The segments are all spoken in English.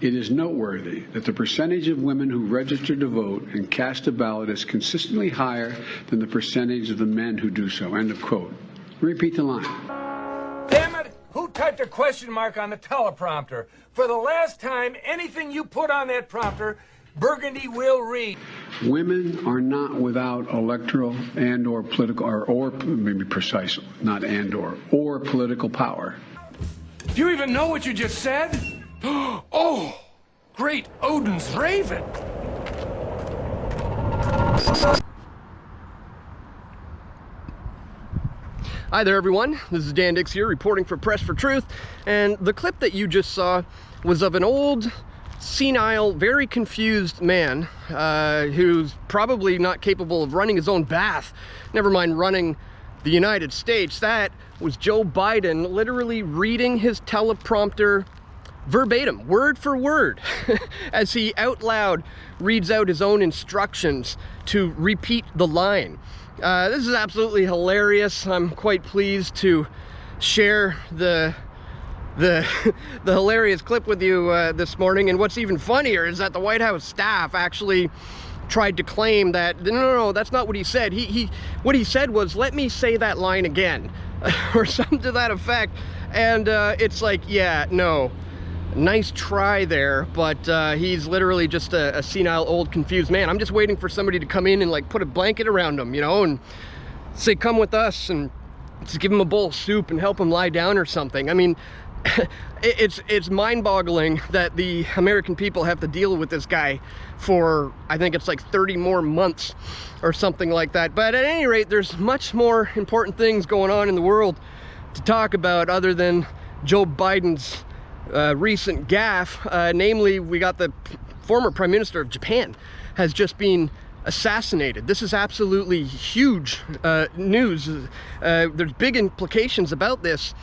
It is noteworthy that the percentage of women who register to vote and cast a ballot is consistently higher than the percentage of the men who do so. End of quote. Repeat the line. Damn it! Who typed a question mark on the teleprompter? For the last time, anything you put on that prompter, Burgundy will read. Women are not without electoral and or political, or maybe precise, not and or political power. Do you even know what you just said? Oh, great Odin's raven. Hi there, everyone. This is Dan Dicks here, reporting for Press for Truth. And the clip that you just saw was of an old, senile, very confused man who's probably not capable of running his own bath, never mind running the United States. That was Joe Biden literally reading his teleprompter verbatim, word for word, as he out loud reads out his own instructions to repeat the line. This is absolutely hilarious. I'm quite pleased to share the hilarious clip with you this morning. And what's even funnier is that the White House staff actually tried to claim that no, that's not what he said. What he said was, let me say that line again, or something to that effect. And it's like, yeah, no, nice try there, but he's literally just a senile, old, confused man. I'm just waiting for somebody to come in and like put a blanket around him, you know, and say, come with us, and just give him a bowl of soup and help him lie down or something. I mean, it's mind-boggling that the American people have to deal with this guy for, I think it's like 30 more months or something like that. But at any rate, there's much more important things going on in the world to talk about other than Joe Biden's recent gaffe. Namely, we got the former Prime Minister of Japan has just been assassinated. This is absolutely huge news. There's big implications about this,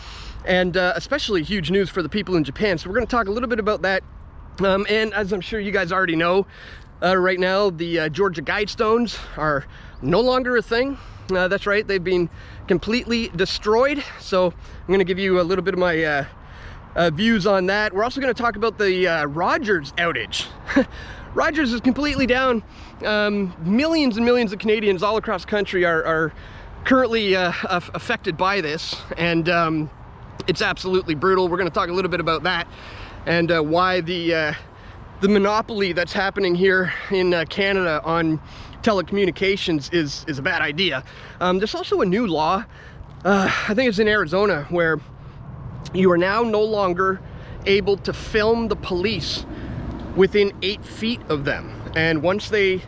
and especially huge news for the people in Japan. So we're going to talk a little bit about that. And as I'm sure you guys already know, right now the Georgia Guidestones are no longer a thing. That's right, they've been completely destroyed. So I'm going to give you a little bit of my views on that. We're also going to talk about the Rogers outage. Rogers is completely down. Millions and millions of Canadians all across the country are currently affected by this, and it's absolutely brutal. We're going to talk a little bit about that and why the monopoly that's happening here in Canada on telecommunications is a bad idea. There's also a new law, I think it's in Arizona, where you are now no longer able to film the police within 8 feet of them. And once they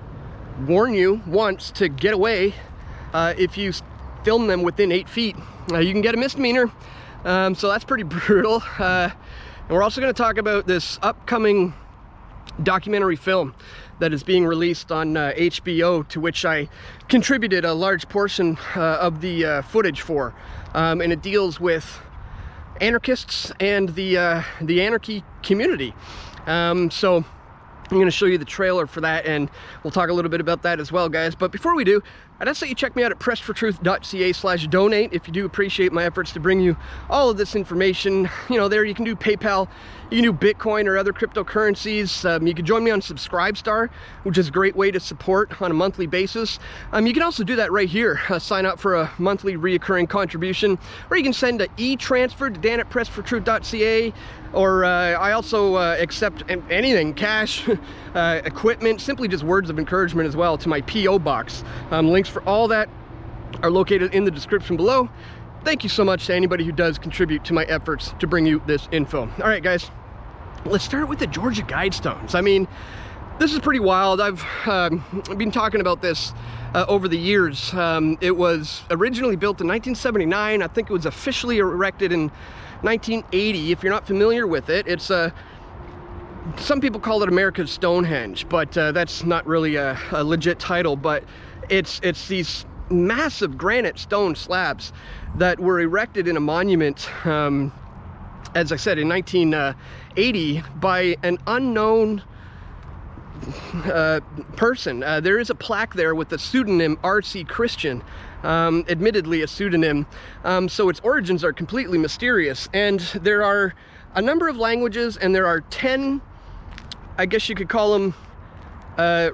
warn you once to get away, if you film them within 8 feet, you can get a misdemeanor. So that's pretty brutal. And we're also going to talk about this upcoming documentary film that is being released on HBO, to which I contributed a large portion of the footage for. And it deals with anarchists and the anarchy community. So I'm going to show you the trailer for that, and we'll talk a little bit about that as well, guys. But before we do, I'd ask that you check me out at pressfortruth.ca/donate if you do appreciate my efforts to bring you all of this information. You know, there you can do PayPal, you can do Bitcoin or other cryptocurrencies. You can join me on Subscribestar, which is a great way to support on a monthly basis. You can also do that right here. Sign up for a monthly reoccurring contribution, or you can send an e-transfer to dan@pressfortruth.ca. Or I also accept anything, cash, equipment, simply just words of encouragement as well, to my P.O. box. Links for all that are located in the description below. Thank you so much to anybody who does contribute to my efforts to bring you this info. All right, guys, let's start with the Georgia Guidestones. I mean, this is pretty wild. I've been talking about this over the years. It was originally built in 1979. I think it was officially erected in 1980. If you're not familiar with it, it's some people call it America's Stonehenge, but that's not really a legit title. But it's these massive granite stone slabs that were erected in a monument, as I said, in 1980 by an unknown person. There is a plaque there with the pseudonym R.C. Christian, admittedly a pseudonym, so its origins are completely mysterious. And there are a number of languages, and there are 10 I guess you could call them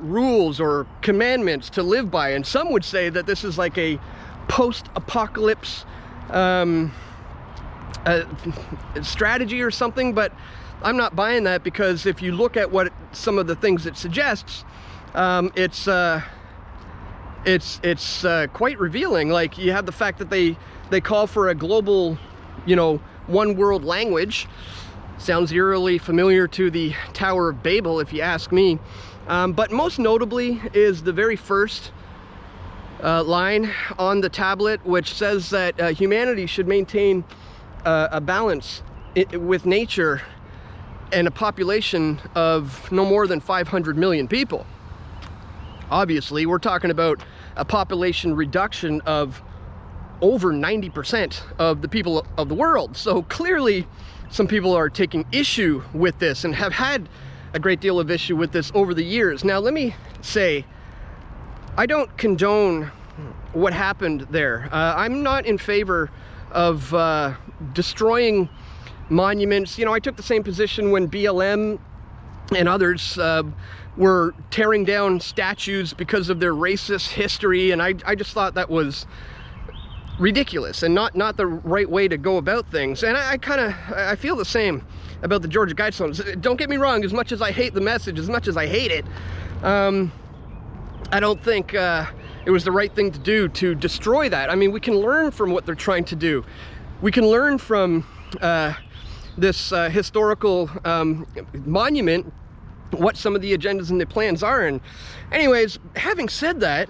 rules or commandments to live by. And some would say that this is like a post-apocalypse strategy or something, but I'm not buying that, because if you look at what some of the things it suggests, it's quite revealing. Like, you have the fact that they call for a global, you know, one world language. Sounds eerily familiar to the Tower of Babel, if you ask me. But most notably is the very first line on the tablet, which says that humanity should maintain a balance with nature and a population of no more than 500 million people. Obviously, we're talking about a population reduction of over 90% of the people of the world. So clearly, some people are taking issue with this and have had a great deal of issue with this over the years. Now, let me say, I don't condone what happened there. I'm not in favor of destroying monuments. You know, I took the same position when BLM and others were tearing down statues because of their racist history, and I just thought that was ridiculous and not the right way to go about things. And I feel the same about the Georgia Guidestones. Don't get me wrong, as much as I hate the message, as much as I hate it, I don't think it was the right thing to do to destroy that. I mean, we can learn from what they're trying to do. We can learn from this historical monument what some of the agendas and the plans are. And anyways, having said that,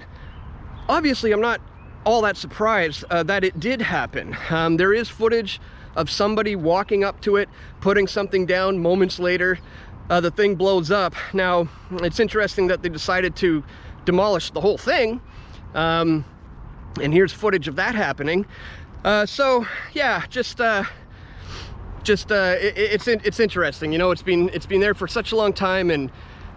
obviously I'm not all that surprised that it did happen. There is footage of somebody walking up to it, putting something down. Moments later, the thing blows up. Now, it's interesting that they decided to demolish the whole thing, and here's footage of that happening. So yeah, it's interesting. You know, it's been there for such a long time, and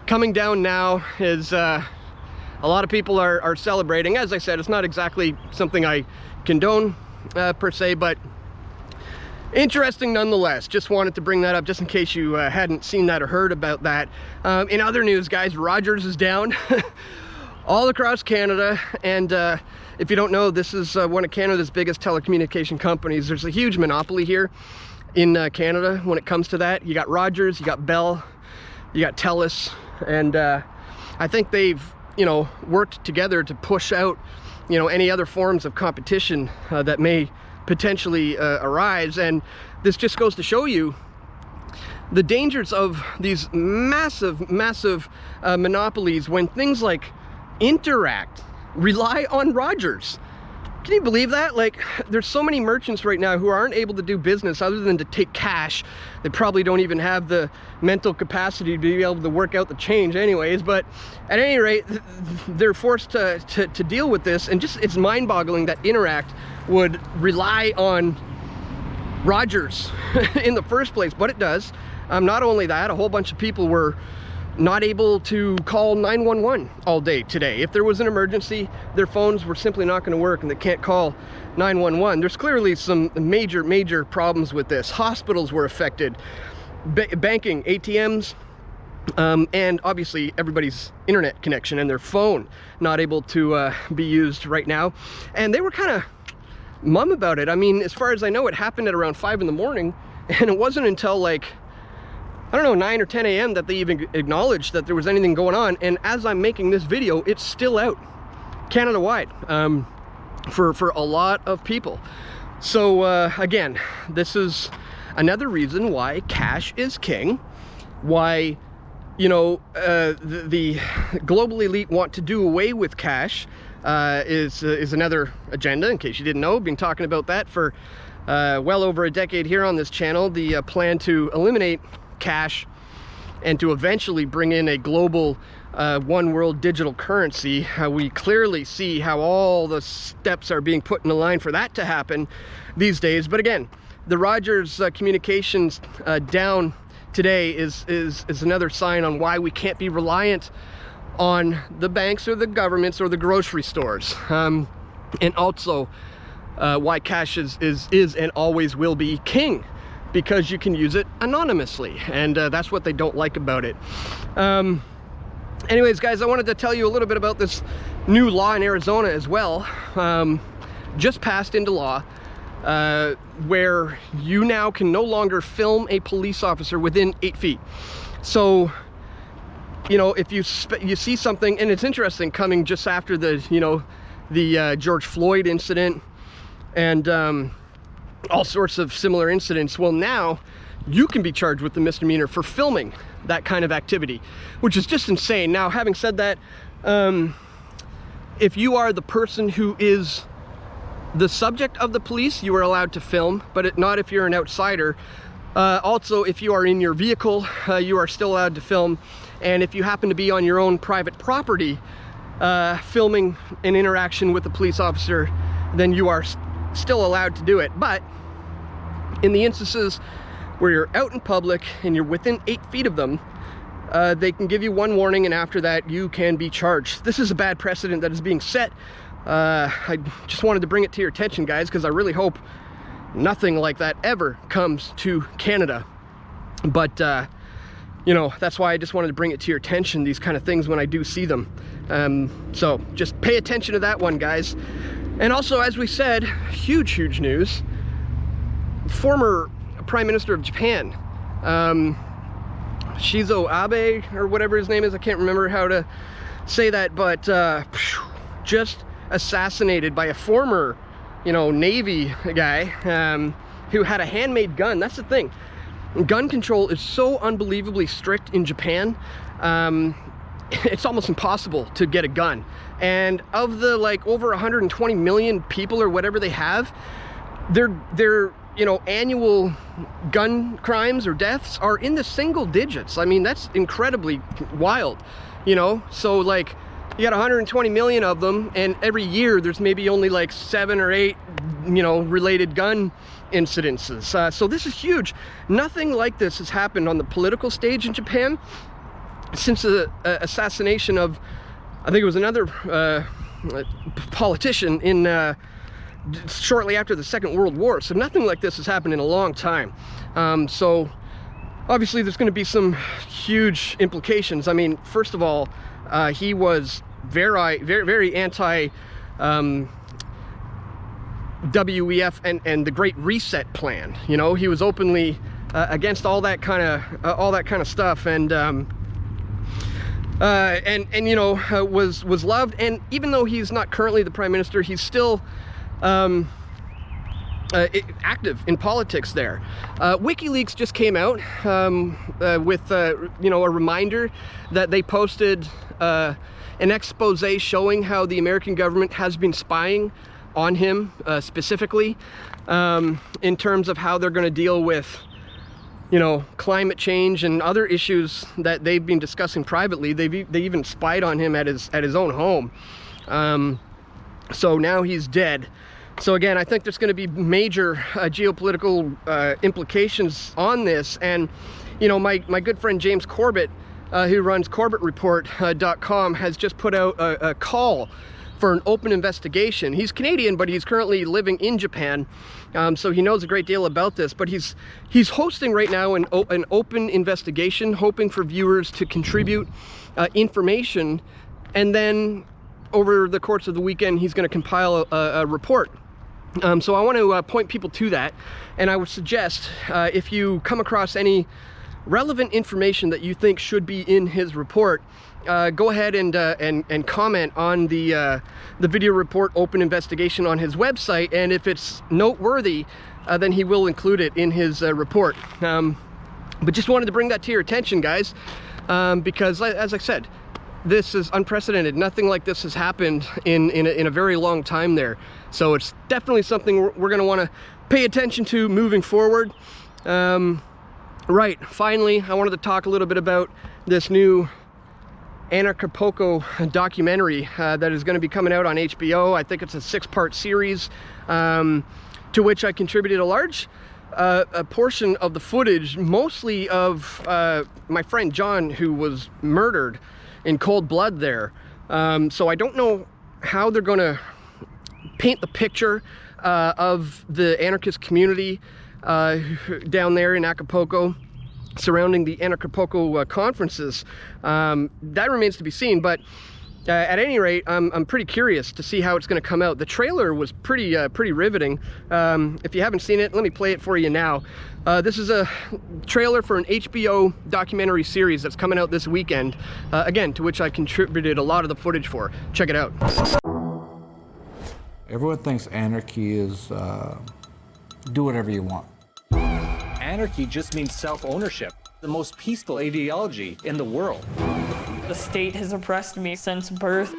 coming down now is a lot of people are celebrating. As I said, it's not exactly something I condone per se, but interesting nonetheless. Just wanted to bring that up just in case you hadn't seen that or heard about that. In other news, guys, Rogers is down all across Canada, and if you don't know, this is one of Canada's biggest telecommunication companies. There's a huge monopoly here in Canada when it comes to that. You got Rogers, you got Bell, you got TELUS, and I think they've, you know, worked together to push out, you know, any other forms of competition that may potentially arise. And this just goes to show you the dangers of these massive monopolies when things like Interact rely on Rogers. Can you believe that? Like, there's so many merchants right now who aren't able to do business other than to take cash. They probably don't even have the mental capacity to be able to work out the change anyways, but at any rate, they're forced to deal with this. And just, it's mind-boggling that Interact would rely on Rogers in the first place, but it does. Not only that, a whole bunch of people were not able to call 911 all day today. If there was an emergency, their phones were simply not going to work and they can't call 911. There's clearly some major problems with this. Hospitals were affected, banking, ATMs, and obviously everybody's internet connection and their phone not able to be used right now. And they were kind of mum about it. I mean, as far as I know, it happened at around 5 in the morning, and it wasn't until like, I don't know, 9 or 10 a.m. that they even acknowledged that there was anything going on. And as I'm making this video, it's still out Canada-wide for a lot of people. So again, this is another reason why cash is king, why, you know, the global elite want to do away with cash is another agenda. In case you didn't know, been talking about that for well over a decade here on this channel. The plan to eliminate cash and to eventually bring in a global one world digital currency. We clearly see how all the steps are being put in the line for that to happen these days. But again, the Rogers communications down today is another sign on why we can't be reliant on the banks or the governments or the grocery stores, and also why cash is and always will be king because you can use it anonymously, and that's what they don't like about it. Anyways, guys, I wanted to tell you a little bit about this new law in Arizona as well. Just passed into law, where you now can no longer film a police officer within 8 feet. So, you know, if you see something, and it's interesting coming just after the, you know, the George Floyd incident and all sorts of similar incidents. Well, now you can be charged with the misdemeanor for filming that kind of activity, which is just insane. Now, having said that, if you are the person who is the subject of the police, you are allowed to film, but not if you're an outsider. Also, if you are in your vehicle, you are still allowed to film. And if you happen to be on your own private property, filming an interaction with a police officer, then you are still allowed to do it. But in the instances where you're out in public and you're within 8 feet of them, they can give you one warning, and after that you can be charged. This is a bad precedent that is being set. I just wanted to bring it to your attention, guys, because I really hope nothing like that ever comes to Canada. But you know, that's why I just wanted to bring it to your attention, these kind of things, when I do see them. So just pay attention to that one, guys. And also, as we said, huge news. Former Prime Minister of Japan, Shinzo Abe, or whatever his name is, I can't remember how to say that, but just assassinated by a former, you know, Navy guy who had a handmade gun. That's the thing. Gun control is so unbelievably strict in Japan. It's almost impossible to get a gun. And of the like over 120 million people or whatever they have, their you know, annual gun crimes or deaths are in the single digits. I mean, that's incredibly wild, you know? So like, you got 120 million of them, and every year there's maybe only like 7 or 8, you know, related gun incidences. So this is huge. Nothing like this has happened on the political stage in Japan since the assassination of, I think it was another politician in shortly after the Second World War. So nothing like this has happened in a long time. So obviously there's going to be some huge implications. I mean, first of all, he was very anti WEF and the Great Reset plan. You know, he was openly against all that kind of stuff, and you know, was loved. And even though he's not currently the Prime Minister, he's still active in politics there. WikiLeaks just came out with you know, a reminder that they posted an expose showing how the American government has been spying on him, specifically in terms of how they're going to deal with, you know, climate change and other issues that they've been discussing privately. They even spied on him at his own home. So now he's dead. So again, I think there's going to be major geopolitical implications on this. And, you know, my good friend James Corbett, who runs CorbettReport.com, has just put out a call for an open investigation. He's Canadian, but he's currently living in Japan, so he knows a great deal about this. But he's hosting right now an open investigation, hoping for viewers to contribute information, and then over the course of the weekend, he's going to compile a report. So I want to point people to that, and I would suggest if you come across any relevant information that you think should be in his report, go ahead and comment on the video report open investigation on his website, and if it's noteworthy, then he will include it in his report. But just wanted to bring that to your attention, guys, because as I said, this is unprecedented. Nothing like this has happened in a very long time there. So it's definitely something we're going to want to pay attention to moving forward. Right, finally, I wanted to talk a little bit about this new Kapoco documentary that is going to be coming out on HBO. I think it's a 6-part series, to which I contributed a large a portion of the footage, mostly of my friend John, who was murdered in cold blood there. So I don't know how they're going to paint the picture of the anarchist community down there in Acapulco surrounding the Kapoco conferences. That remains to be seen, but at any rate, I'm pretty curious to see how it's going to come out. The trailer was pretty riveting. If you haven't seen it, let me play it for you now. This is a trailer for an HBO documentary series that's coming out this weekend, again, to which I contributed a lot of the footage for. Check it out. Everyone thinks anarchy is do whatever you want. Anarchy just means self-ownership, the most peaceful ideology in the world. The state has oppressed me since birth.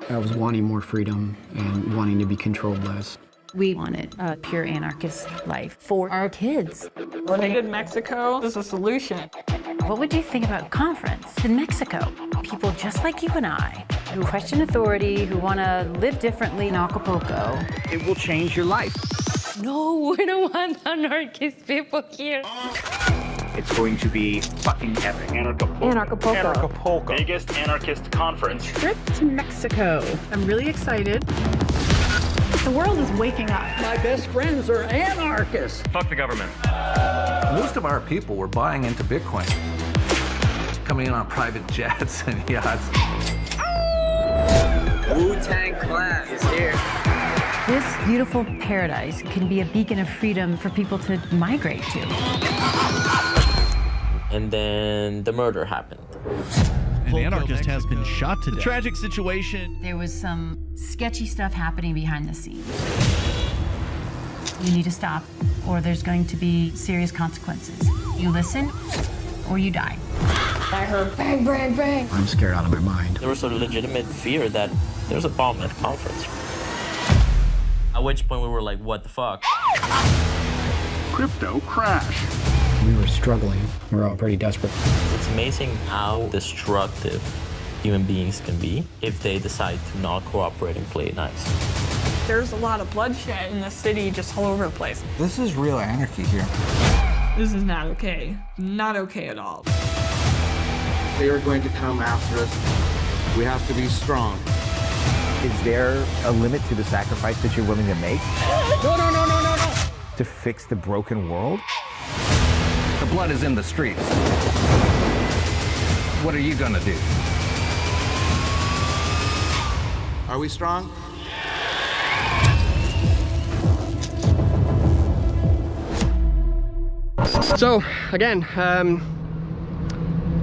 I was wanting more freedom and wanting to be controlled less. We wanted a pure anarchist life for our kids. Living in Mexico is a solution. What would you think about a conference in Mexico? People just like you and I, who question authority, who want to live differently in Acapulco. It will change your life. No, we don't want anarchist people here. It's going to be fucking epic. Acapulco. Biggest anarchist conference. Trip to Mexico. I'm really excited. The world is waking up. My best friends are anarchists. Fuck the government. Most of our people were buying into Bitcoin, coming in on private jets and yachts. Wu-Tang Clan is here. This beautiful paradise can be a beacon of freedom for people to migrate to. And then the murder happened. An anarchist has been shot to death. Tragic situation. There was some sketchy stuff happening behind the scenes. You need to stop, or there's going to be serious consequences. You listen, or you die. I heard bang, bang, bang. I'm scared out of my mind. There was a legitimate fear that there was a bomb at the conference. At which point we were like, what the fuck? Crypto crash. We were struggling. We were all pretty desperate. It's amazing how destructive human beings can be if they decide to not cooperate and play nice. There's a lot of bloodshed in the city, just all over the place. This is real anarchy here. This is not okay. Not okay at all. They are going to come after us. We have to be strong. Is there a limit to the sacrifice that you're willing to make? No. To fix the broken world? The blood is in the streets. What are you gonna do? Are we strong? So again,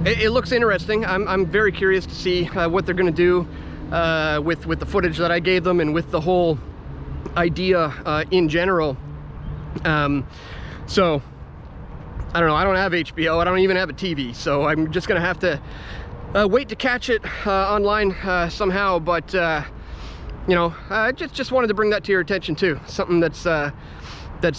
it looks interesting. I'm very curious to see what they're going to do with the footage that I gave them and with the whole idea in general. So I don't know. I don't have HBO. I don't even have a TV. So I'm just going to have to wait to catch it online somehow. But you know, I just wanted to bring that to your attention too. Something that's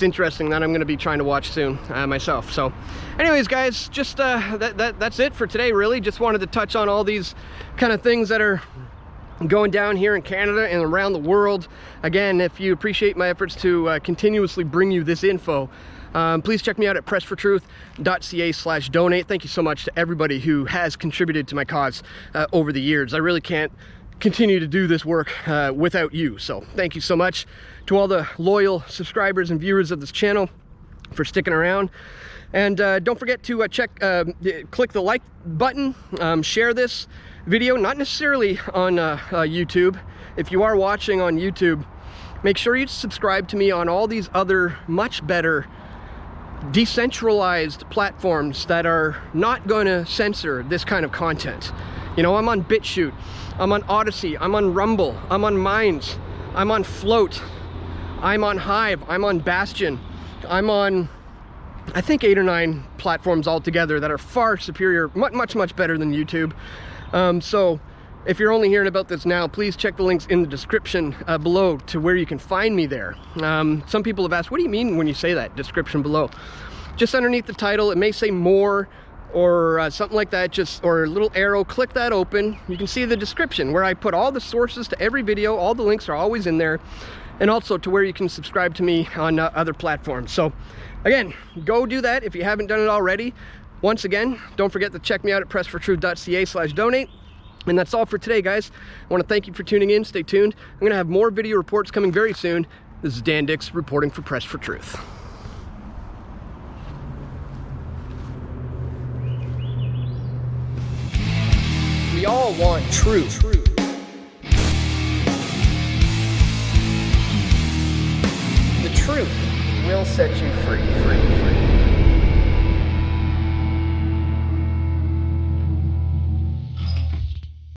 interesting that I'm going to be trying to watch soon myself. So anyways, guys, just that's it for today, really. Just wanted to touch on all these kind of things that are going down here in Canada and around the world. Again, if you appreciate my efforts to continuously bring you this info, please check me out at pressfortruth.ca/donate. Thank you so much to everybody who has contributed to my cause over the years. I really can't continue to do this work without you. So thank you so much to all the loyal subscribers and viewers of this channel for sticking around. And don't forget to click the like button, share this video, not necessarily on YouTube. If you are watching on YouTube, make sure you subscribe to me on all these other much better decentralized platforms that are not going to censor this kind of content. You know, I'm on BitChute, I'm on Odyssey, I'm on Rumble, I'm on Minds, I'm on Float, I'm on Hive, I'm on Bastion, I'm on, I think, 8 or 9 platforms altogether that are far superior, much better than YouTube. So if you're only hearing about this now, please check the links in the description below to where you can find me there. Some people have asked, what do you mean when you say that, description below? Just underneath the title, it may say more or something like that, or a little arrow. Click that open. You can see the description where I put all the sources to every video. All the links are always in there, and also to where you can subscribe to me on other platforms. So again, go do that if you haven't done it already. Once again, don't forget to check me out at pressfortruth.ca/donate. And that's all for today, guys. I want to thank you for tuning in. Stay tuned. I'm going to have more video reports coming very soon. This is Dan Dicks reporting for Press for Truth. We all want truth. The truth will set you free.